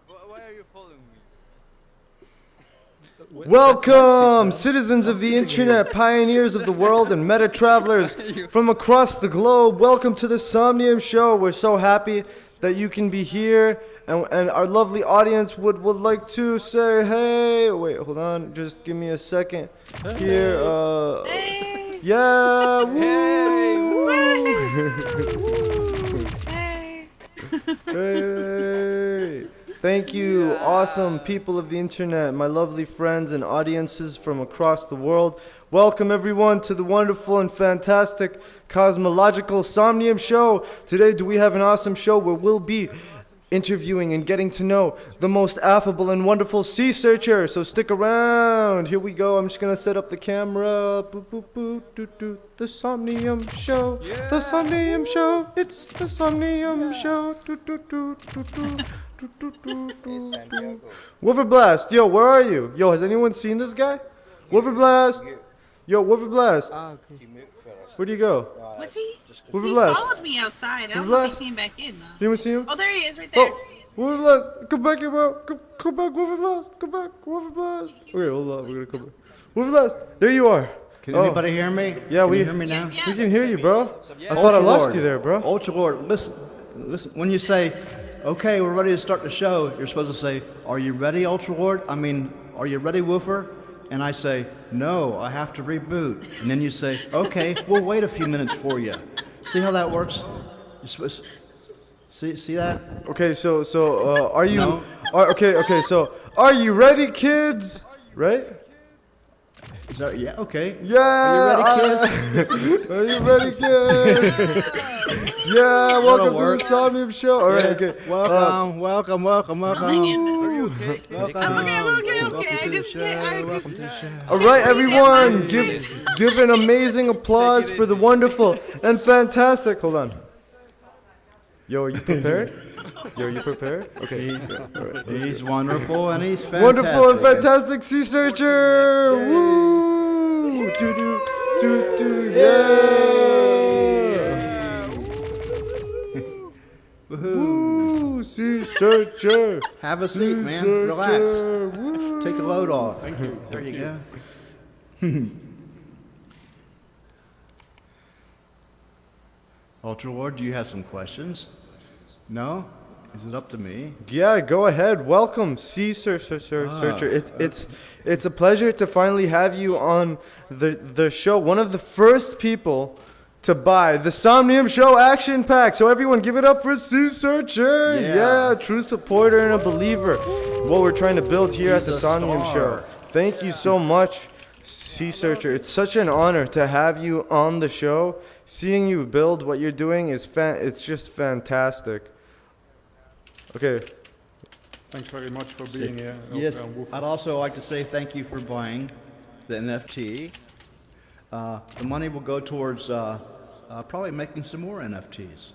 Why are you following me? Welcome, citizens of the internet, pioneers of the world, and meta travelers from across the globe. Welcome to the Somnium show. We're so happy that you can be here, and our lovely audience would like to say, hey, wait, hold on, just give me a second here. Hey! Yeah, woo! Hey! Hey! Thank you, awesome people of the internet, my lovely friends and audiences from across the world. Welcome everyone to the wonderful and fantastic cosmological Somnium show. Today we have an awesome show where we'll be interviewing and getting to know the most affable and wonderful sea searcher. So stick around. Here we go. I'm just gonna set up the camera. Boop boop boop doo doo. The Somnium show. Yeah. The Somnium show. It's the Somnium show. Doo doo doo doo doo. Wolverblast, yo, where are you? Yo, has anyone seen this guy? Wolverblast, yo, Wolverblast, Okay. where do you go? Was he? He Wolverblast, followed me outside. I don't know if Wolverblast. he came back in though. anyone see him? Oh, there he is, right there. Oh, Wolverblast, come back here, bro. Come back, Wolverblast, come back, Wolverblast. Okay, hold on, we're gonna come back. Wolverblast, there you are. Can Oh. anybody hear me? Yeah, can we you hear me now. Yeah. We can hear you, bro. I thought I lost you there, bro. Ultra Lord, listen. When you say, "Okay, we're ready to start the show," you're supposed to say, "Are you ready, Ultra Lord? I mean, are you ready, Woofer?" And I say, "No, I have to reboot." And then you say, "Okay, we'll wait a few minutes for you." See how that works? You're supposed see that? Okay, so are you? No. Okay, so are you ready, kids? Right? Is that yeah? Okay. Yeah. Are you ready, kids? Are you ready, kids? Yeah, welcome to the work. Somnium show. All right, okay. Welcome. I'm okay, Welcome. I'm okay. Welcome I to the just show. can't. Welcome to the show. All right, breathe everyone, in. give an amazing applause for the wonderful and fantastic. Hold on. Yo, are you prepared? Yo, are you prepared? Okay. All right. He's wonderful and he's fantastic. Wonderful and fantastic sea searcher. Woo! Doo doo doo doo. Yeah. Woo! Sea searcher. Have a seat, man. Searcher. Relax. Woo. Take a load off. Thank you. There you go. Ultra Lord, do you have some questions? No? Is it up to me? Yeah, go ahead. Welcome, Sea Searcher. It's a pleasure to finally have you on the show. One of the first people to buy the Somnium Show Action Pack. So everyone, give it up for Sea Searcher. Yeah. True supporter and a believer. What we're trying to build here at the He's a Somnium star. Show. Thank you so much, Sea Searcher. It's such an honor to have you on the show. Seeing you build what you're doing is it's just fantastic. Okay. Thanks very much for being here. Yes, Woofer. I'd also like to say thank you for buying the NFT. The money will go towards probably making some more NFTs.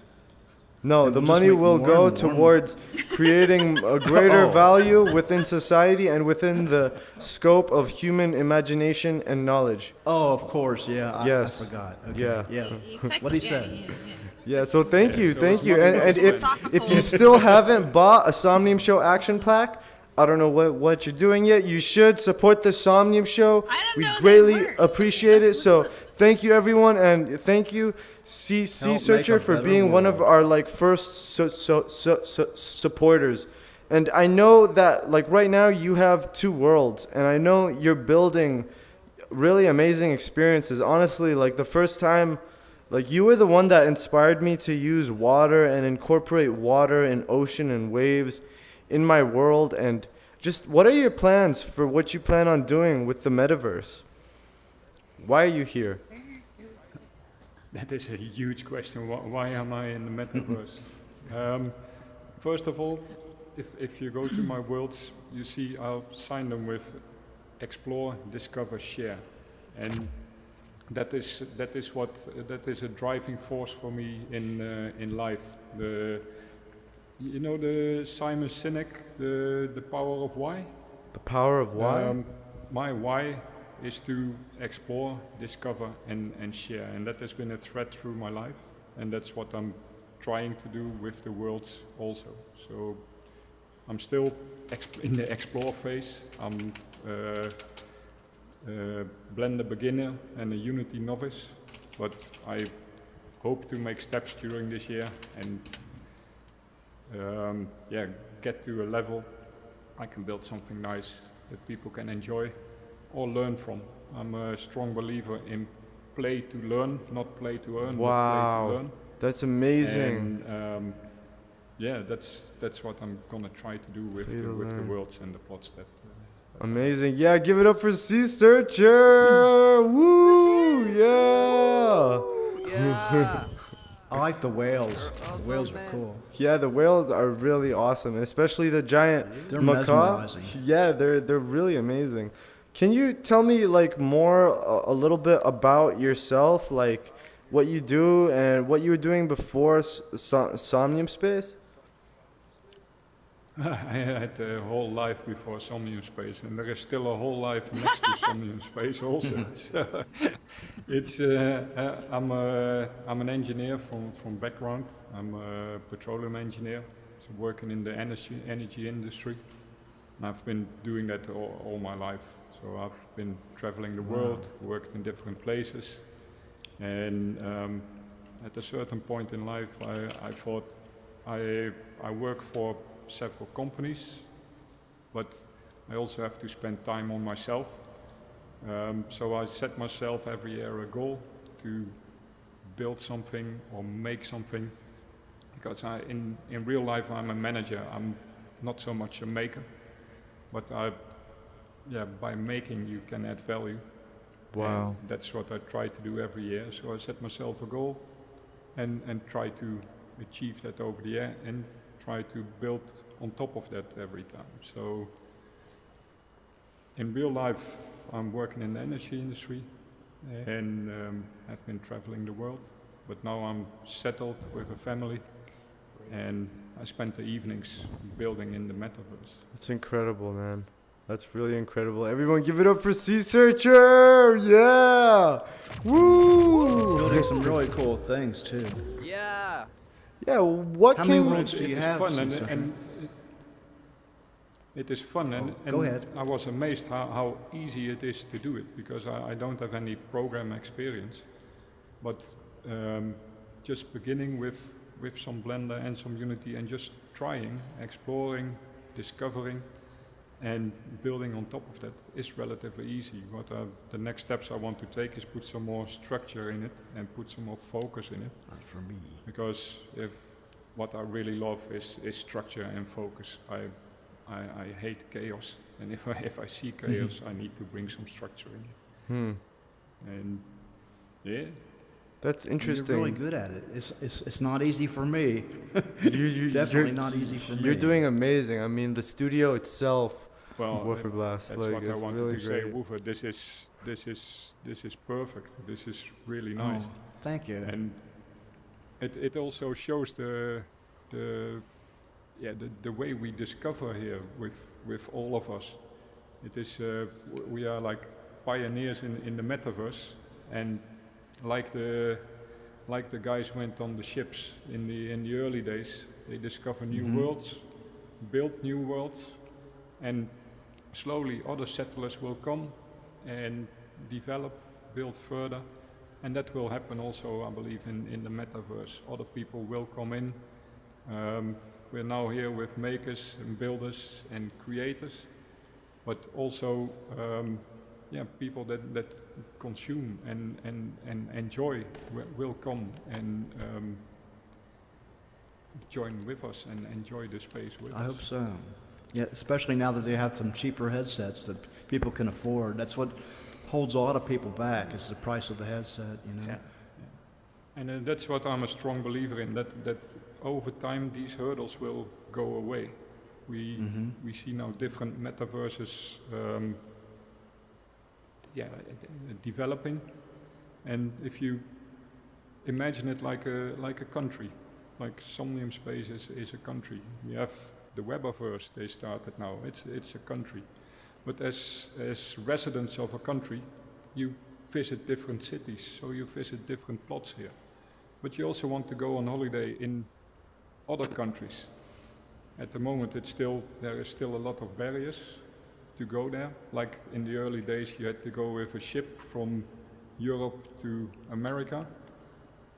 No, And the we'll just money make will more go and more. towards creating a greater Oh. value within society and within the scope of human imagination and knowledge. Oh, of course, yeah. I Yes. forgot. Okay, Yeah. yeah. What he said. Yeah, so thank you. so it's And money if philosophical. you still haven't bought a Somnium Show action plaque, I don't know what you're doing yet. You should support the Somnium Show. I don't We know that greatly works. appreciate it. So thank you, everyone, and thank you, Sea make Searcher, a for better being one of world. our first supporters. And I know that right now you have two worlds, and I know you're building really amazing experiences. Honestly, the first time. You were the one that inspired me to use water and incorporate water and ocean and waves in my world. And just what are your plans for what you plan on doing with the metaverse? Why are you here? That is a huge question. Why am I in the metaverse? First of all, if you go to my worlds, you see I'll sign them with explore, discover, share. And that is a driving force for me in life. The Simon Sinek, the power of why. The power of why? My why is to explore, discover, and share, and that has been a thread through my life, and that's what I'm trying to do with the worlds also. So I'm still in the explore phase. I'm Blender beginner and a Unity novice, but I hope to make steps during this year and yeah, get to a level I can build something nice that people can enjoy or learn from. I'm a strong believer in play to learn, not play to earn, but play to learn. That's amazing. And yeah, that's what I'm gonna try to do with the worlds and the plots that. Amazing. Yeah, give it up for Sea Searcher. Woo! Yeah. Yeah. I like the whales. They're The awesome, whales are man. cool. Yeah, the whales are really awesome, and especially the giant They're macaw. mesmerizing. Yeah, they're really amazing. Can you tell me like more a little bit about yourself, like what you do and what you were doing before Somnium Space? I had a whole life before Somnium Space, and there is still a whole life next to Somnium Space also. So it's I'm an engineer from background. I'm a petroleum engineer, so working in the energy industry. And I've been doing that all my life. So I've been traveling the world, worked in different places, and at a certain point in life, I thought I work for several companies, but I also have to spend time on myself. So I set myself every year a goal to build something or make something, because in real life I'm a manager. I'm not so much a maker, but by making you can add value. Wow. And that's what I try to do every year. So I set myself a goal and try to achieve that over the year and try to build on top of that every time. So in real life, I'm working in the energy industry and have been traveling the world. But now I'm settled with a family and I spend the evenings building in the metaverse. That's incredible, man. That's really incredible. Everyone give it up for Sea Searcher! Yeah! Woo! Building some really cool things too. Yeah. Yeah, what How many can... worlds do you It is have? fun Sea and Searcher? it is fun and go ahead. I was amazed how easy it is to do it, because I don't have any program experience, but just beginning with some Blender and some Unity and just trying, exploring, discovering and building on top of that is relatively easy. What the next steps I want to take is put some more structure in it and put some more focus in it. Not for me. Because what I really love is structure and focus. I hate chaos, and if I see chaos, I need to bring some structure in it. And yeah, That's interesting. You're really good at it. It's not easy for me. You- Definitely you're- not easy for me. You're doing amazing. I mean, the studio itself, well, Woofer Blast, that's like, what I it's wanted really to say. great. Woofer, this is perfect. This is really nice. Oh, thank you. And it also shows the way we discover here with all of us. It is we are like pioneers in the metaverse, and like the guys went on the ships in the early days. They discover new worlds, build new worlds, and slowly other settlers will come and develop, build further. And that will happen also, I believe, in the metaverse. Other people will come in. We're now here with makers and builders and creators, but also people that consume and enjoy will come and join with us and enjoy the space with us. I hope so. Yeah, especially now that they have some cheaper headsets that people can afford. That's what holds a lot of people back, is the price of the headset, you know. Yeah. And that's what I'm a strong believer in, that over time these hurdles will go away. We see now different metaverses developing, and if you imagine it like a country, like Somnium Space is a country. You have the Webiverse they started now, it's a country. But as residents of a country, you visit different cities, so you visit different plots here. but you also want to go on holiday in other countries. At the moment, there is still a lot of barriers to go there. Like in the early days, you had to go with a ship from Europe to America.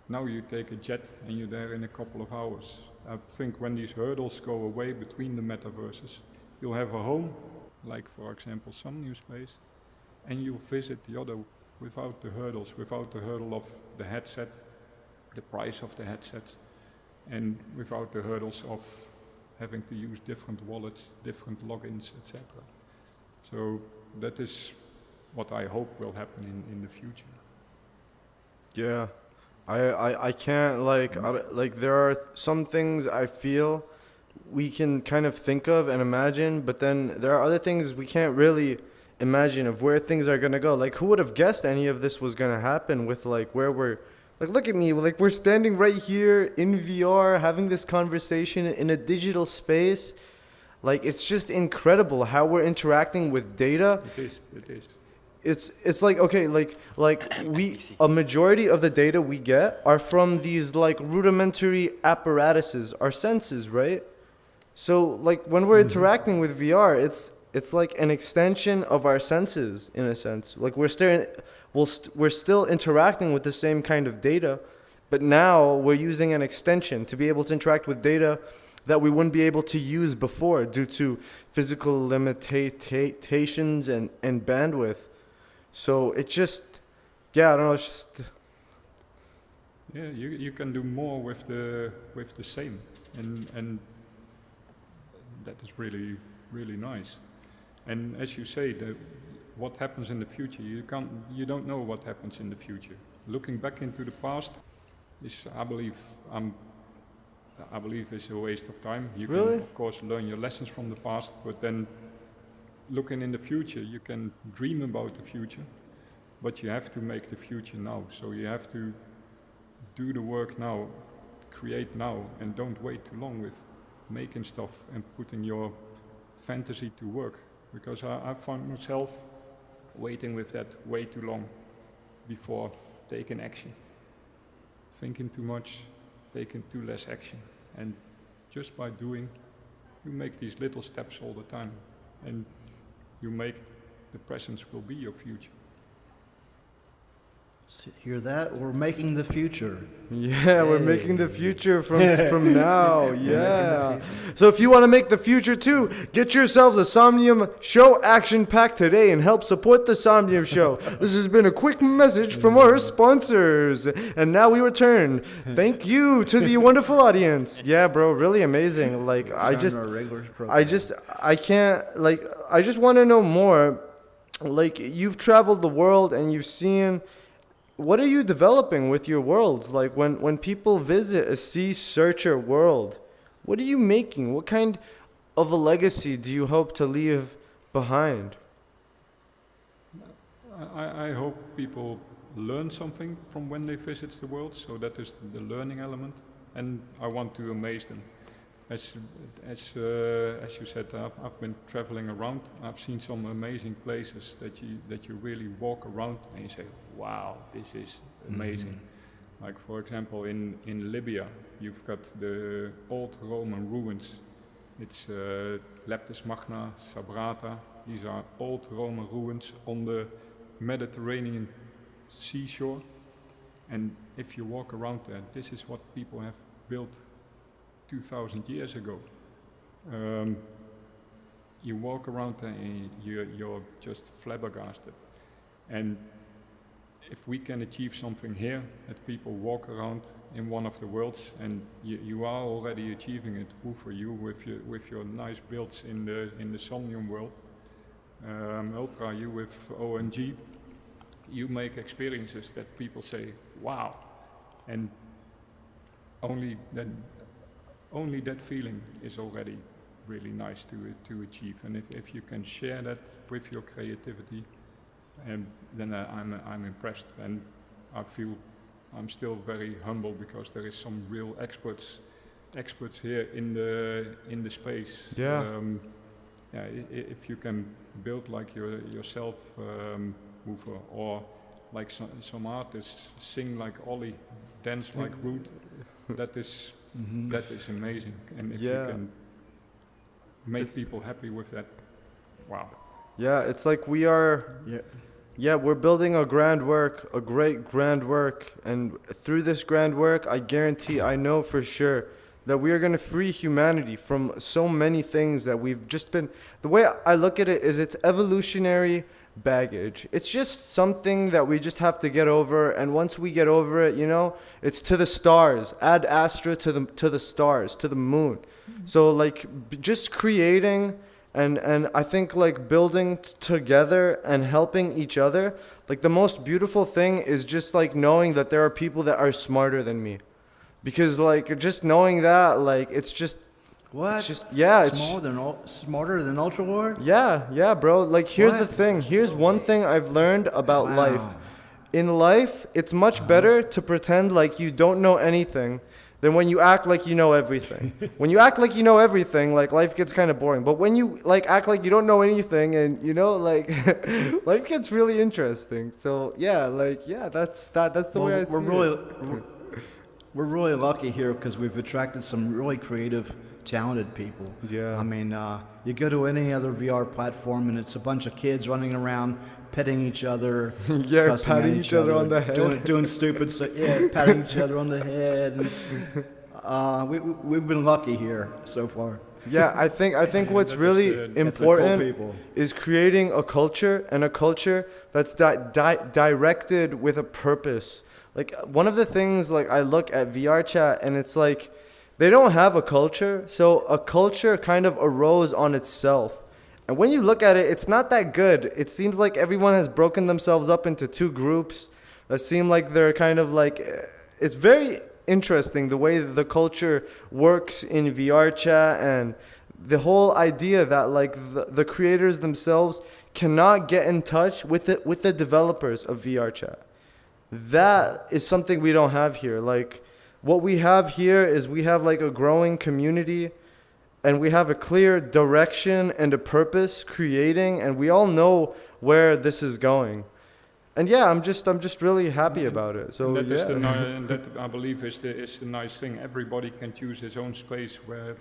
Now you take a jet and you're there in a couple of hours. I think when these hurdles go away between the metaverses, you'll have a home, like for example Somnium space, and you'll visit the other without the hurdles, without the hurdle of the headset, the price of the headset, and without the hurdles of having to use different wallets, different logins, etc. So that is what I hope will happen in the future. Yeah. I can't like there are some things I feel we can kind of think of and imagine, but then there are other things we can't really imagine of where things are gonna go. Like, who would have guessed any of this was gonna happen with like where we're like, look at me, like we're standing right here in VR having this conversation in a digital space. Like, it's just incredible how we're interacting with data. It is. It's like, okay, like a majority of the data we get are from these like rudimentary apparatuses, our senses, right? So like when we're interacting with VR, it's like an extension of our senses in a sense. Like we're still interacting with the same kind of data, but now we're using an extension to be able to interact with data that we wouldn't be able to use before due to physical limitations and bandwidth. So it just, yeah, I don't know, it's just... Yeah, you can do more with the same, and that is really, really nice. And as you say, what happens in the future, you don't know what happens in the future. Looking back into the past is, I believe is a waste of time. You Really? can of course learn your lessons from the past, but then looking in the future, you can dream about the future, but you have to make the future now. So you have to do the work now, create now, and don't wait too long with making stuff and putting your fantasy to work. Because I found myself waiting with that way too long before taking action. Thinking too much, taking too less action. And just by doing, you make these little steps all the time. And you make the present will be your future. Hear that? We're making the future. Yeah, we're making the future from now. Yeah. future. So if you want to make the future too, get yourselves a Somnium Show action pack today and help support the Somnium Show. This has been a quick message from our sponsors. And now we return. Thank you to the wonderful audience. Yeah, bro, really amazing. Like I just want to know more. Like, you've traveled the world and you've seen, what are you developing with your worlds? Like when people visit a sea searcher world, what are you making? What kind of a legacy do you hope to leave behind? I hope people learn something from when they visit the world, so that is the learning element, and I want to amaze them. As you said, I've been traveling around. I've seen some amazing places that you really walk around and you say, wow, this is amazing. Like for example, in Libya, you've got the old Roman ruins. It's Leptis Magna, Sabrata. These are old Roman ruins on the Mediterranean seashore. And if you walk around there, this is what people have built 2,000 years ago. You walk around there and you're just flabbergasted. And if we can achieve something here, that people walk around in one of the worlds, and you are already achieving it, for you with your nice builds in the Somnium world. Ultra, you with ONG, you make experiences that people say, wow, and only that feeling is already really nice to achieve. And if you can share that with your creativity, and then I'm impressed, and I feel I'm still very humble because there is some real experts here in the space. Yeah. If you can build like yourself, Hoover, or like some artists sing like Ollie, dance like Ruth. That is amazing. And if you can make people happy with that, wow. Yeah, it's like we are. Yeah, we're building a grand work, a great grand work, and through this grand work, I guarantee, I know for sure, that we are going to free humanity from so many things that we've just been. The way I look at it is it's evolutionary baggage. It's just something that we just have to get over, and once we get over it, you know, it's to the stars. Ad Astra to the stars, to the moon. So like just creating and I think like building together and helping each other, like the most beautiful thing is just like knowing that there are people that are smarter than me. Because like just knowing that, like it's just What? it's just yeah, it's Smarter than Ultra Lord? yeah, bro. Like here's the What? thing. Here's one thing I've learned about Wow. life. In life, it's much better to pretend like you don't know anything than when you act like you know everything. When you act like you know everything, like life gets kind of boring. But when you like act like you don't know anything, and you know, like life gets really interesting. So yeah, like yeah, that's the way I see it. We're really lucky here because we've attracted some really creative, talented people. Yeah. I mean, you go to any other VR platform and it's a bunch of kids running around, petting each other. Yeah, cussing at patting each other on the head. doing stupid stuff. Yeah, patting each other on the head. And, we've been lucky here so far. Yeah, I think what's that really is, that's the cool important people. is creating a culture, and a culture that's directed with a purpose. Like one of the things, like I look at VR chat and it's like they don't have a culture, so a culture kind of arose on itself. And when you look at it, it's not that good. It seems like everyone has broken themselves up into two groups that seem like they're kind of like, it's very interesting the way that the culture works in VR chat, and the whole idea that like the creators themselves cannot get in touch with the developers of VR chat. That is something we don't have here. Like what we have here is we have like a growing community, and we have a clear direction and a purpose creating, and we all know where this is going. And yeah, I'm just really happy about it. So And that is yeah. and that I believe is the nice thing. Everybody can choose his own space where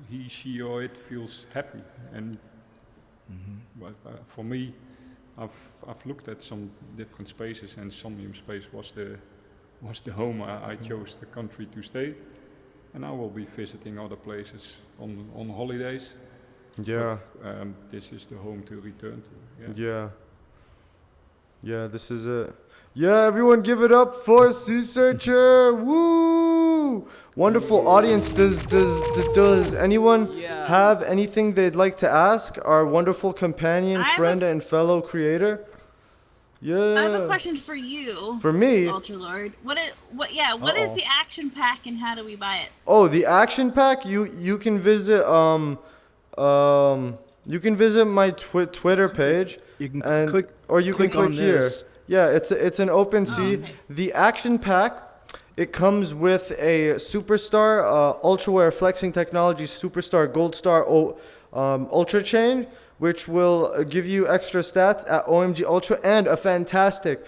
he, she, or it feels happy. And well, for me, I've looked at some different spaces, and Somnium space was the home I chose, the country to stay. And I will be visiting other places on holidays. Yeah. But, this is the home to return to. Yeah. Yeah, this is it. Yeah, everyone give it up for Sea Searcher. Woo! Wonderful audience. Does anyone Yeah. have anything they'd like to ask our wonderful companion, I have friend, and fellow creator? Yeah. I have a question for you, For me? Ultra Lord. What is the action pack and how do we buy it? Oh, the action pack. You can visit you can visit my Twitter page. You can and click- or you click can click on here. this. Yeah, it's an open sea. okay. The action pack, it comes with a Superstar Ultraware Flexing Technology Superstar Gold Star Ultra Chain, which will give you extra stats at OMG Ultra, and a fantastic,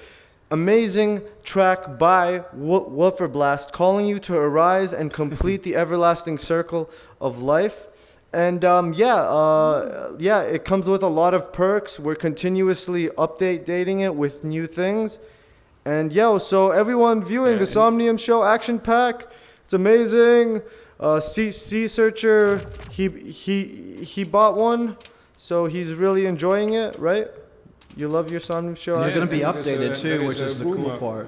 amazing track by Woofer Blast, calling you to arise and complete the everlasting circle of life. And yeah, it comes with a lot of perks. We're continuously updating it with new things. And so everyone viewing the Somnium Show Action Pack, it's amazing. Sea Searcher, he bought one, so he's really enjoying it, right? You love your Somnium Show They're Action going to be and there updated is a- too, there which is is a the cool rumor. part.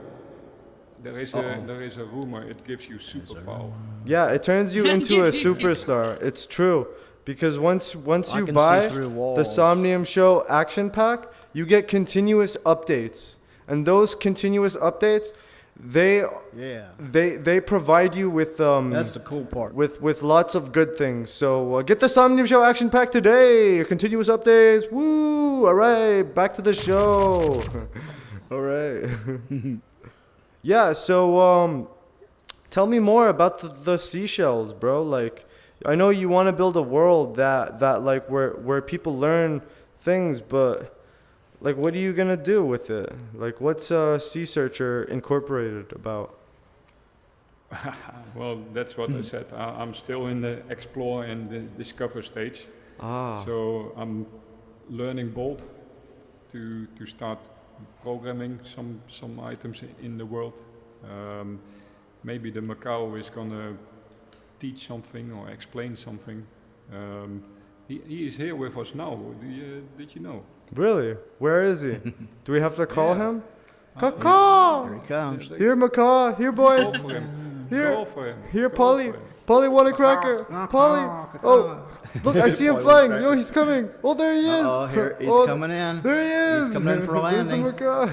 There is a rumor. It gives you superpower. Yeah, it turns you into a superstar. It's true. Because once I you can see buy through the walls. Somnium Show Action Pack, you get continuous updates. And those continuous updates, they provide you with That's the cool part. with lots of good things. So get the Somnium Show Action Pack today. Continuous updates. Woo! All right, back to the show. All right. Yeah, so tell me more about the seashells, bro. Like, I know you want to build a world that like where people learn things, but like, what are you gonna do with it? Like, what's Sea Searcher Incorporated about? Well, that's what I said. I'm still in the explore and the discover stage. So I'm learning Bolt to start programming some items in the world. Maybe the Macau is gonna teach something or explain something. He is here with us now. Did you know? Really? Where is he? Do we have to call Yeah. him? Caw! Here he comes. Here, Macaw. Here, boy. Go for him. Here. Go for him. Here, Go Polly. for him. Polly, want a cracker? Polly. Oh, look, I see him flying. Yo, he's coming. Oh, there he is. Oh, here he's Oh, coming in. There he is. He's coming in for a Where's the landing. macaw?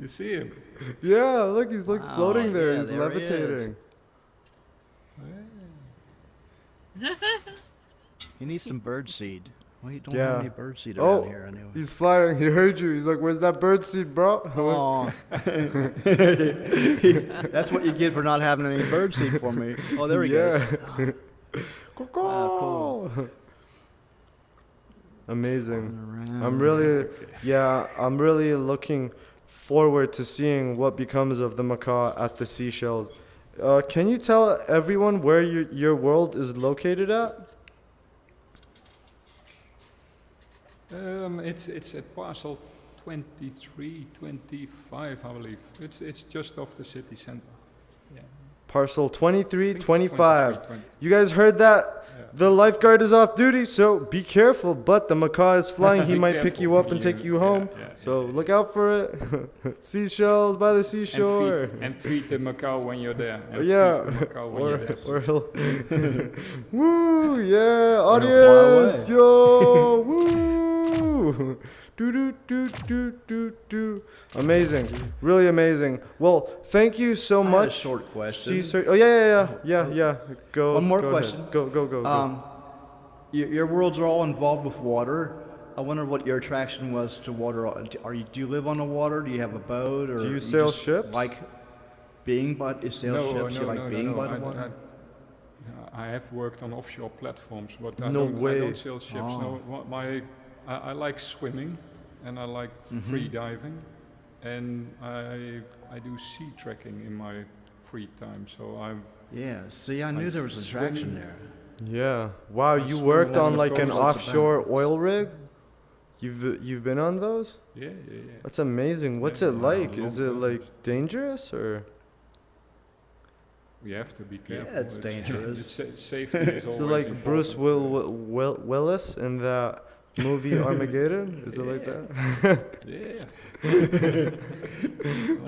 You see him? Yeah, look, he's like floating there. yeah, He's there he is. levitating. He needs some bird seed. We don't Yeah. have any bird seed Oh, around here anyway. he's flying. He heard you. He's like, "Where's that bird seed, bro?" Oh. That's what you get for not having any bird seed for me. Oh, there he goes. Cool. Amazing. Around. I'm really looking forward to seeing what becomes of the macaw at the seashells. Can you tell everyone where your world is located at? It's at parcel 23, 25, I believe. It's just off the city center. Yeah. Parcel 23, I think it's 25. 23, 20. You guys heard that? Yeah. The lifeguard is off duty, so be careful. But the macaw is flying. He Be might pick careful. you up and take you Yeah, home. yeah, So yeah. look out for it. Seashells by the seashore. And feed the Macau when you're there. And Yeah. feed the Macau when you're there. Or he'll. Woo! Yeah, fly audience! away. Yo! Woo! Do. Amazing. Really amazing. Well, thank you so I had a much. short question. Oh, yeah. Go. One more go ahead. question. Go. Your worlds are all involved with water. I wonder what your attraction was to water. Do you live on the water? Do you have a boat? Or Do you sail just ships? Like being by you sail ships? You like being by the water? I have worked on offshore platforms, but No I don't way. sail ships. Oh. No, I like swimming, and I like free diving, and I do sea trekking in my free time. So Yeah. See, I knew there was attraction swim. there. Yeah. Wow, you swim worked along on the like an coast. offshore oil rig? You've been on those? yeah. That's amazing. What's Yeah, it like? long Is it time. like dangerous or? We have to be careful. it's dangerous. Safety is always So like important. Bruce Willis in that movie Armageddon? Is it like that? Yeah.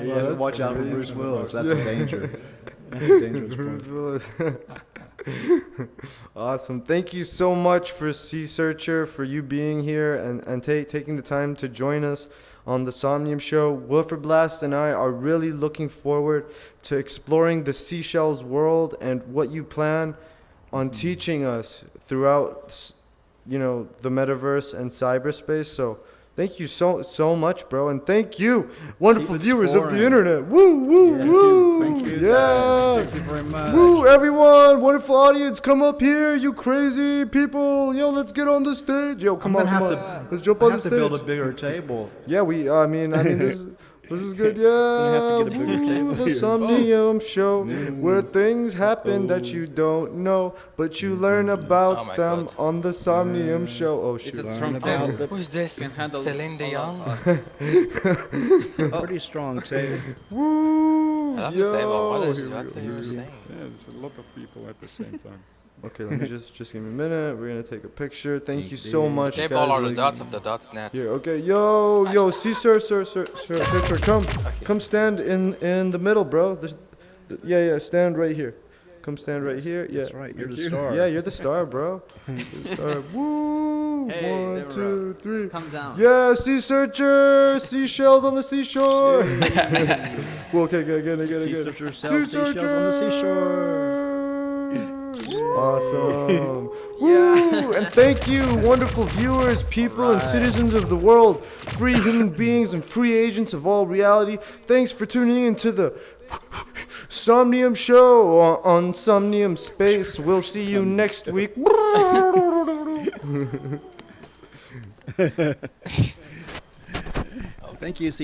You have to that's watch out for crazy. Bruce Willis. That's a danger. That's a dangerous Bruce point. Willis. Awesome. Thank you so much for Sea Searcher, for you being here and taking the time to join us on the Somnium Show. Wilfred Blast and I are really looking forward to exploring the seashells world and what you plan on teaching us throughout, the metaverse and cyberspace. So thank you so much, bro, and thank you, wonderful Keep viewers of the exploring. internet. Woo! Thank you. Yeah. Thank you very much. Woo, everyone, wonderful audience, come up here, you crazy people. Yo, let's get on the stage. Yo, come on, gonna come have on. Let's jump on the have to stage. build a bigger table. Yeah, I mean, this is good. Yeah, have to get a bigger Woo, table the here. Somnium Show, where things happen that you don't know, but you learn about Oh my them God. on the Somnium Show. Oh It's shoot. a strong about table. Who's this? Can handle Celine Dion? Pretty strong table. Woo! I love the table. What Yo, is here we what go, are here you we go. saying? Yeah, there's a lot of people at the same time. Okay, let me just give me a minute. We're gonna take a picture. Thank you so much, Table guys. are the Like- dots of the dots net. Here, okay, yo, see, sir, come stand in the middle, bro. Yeah, stand right here. Come stand right here. Yeah, That's right. You're the star. yeah, you're the star, bro. The star. Woo! Hey, One, Deborah. 2, 3. Come down. Yeah, sea searcher, seashells on the seashore. Well, okay, good. Sea searcher sells seashells on the seashore. Awesome. Woo! And thank you, wonderful viewers, people, and citizens of the world, free human beings and free agents of all reality. Thanks for tuning into the Somnium Show on Somnium Space. We'll see you next week. Thank you, C.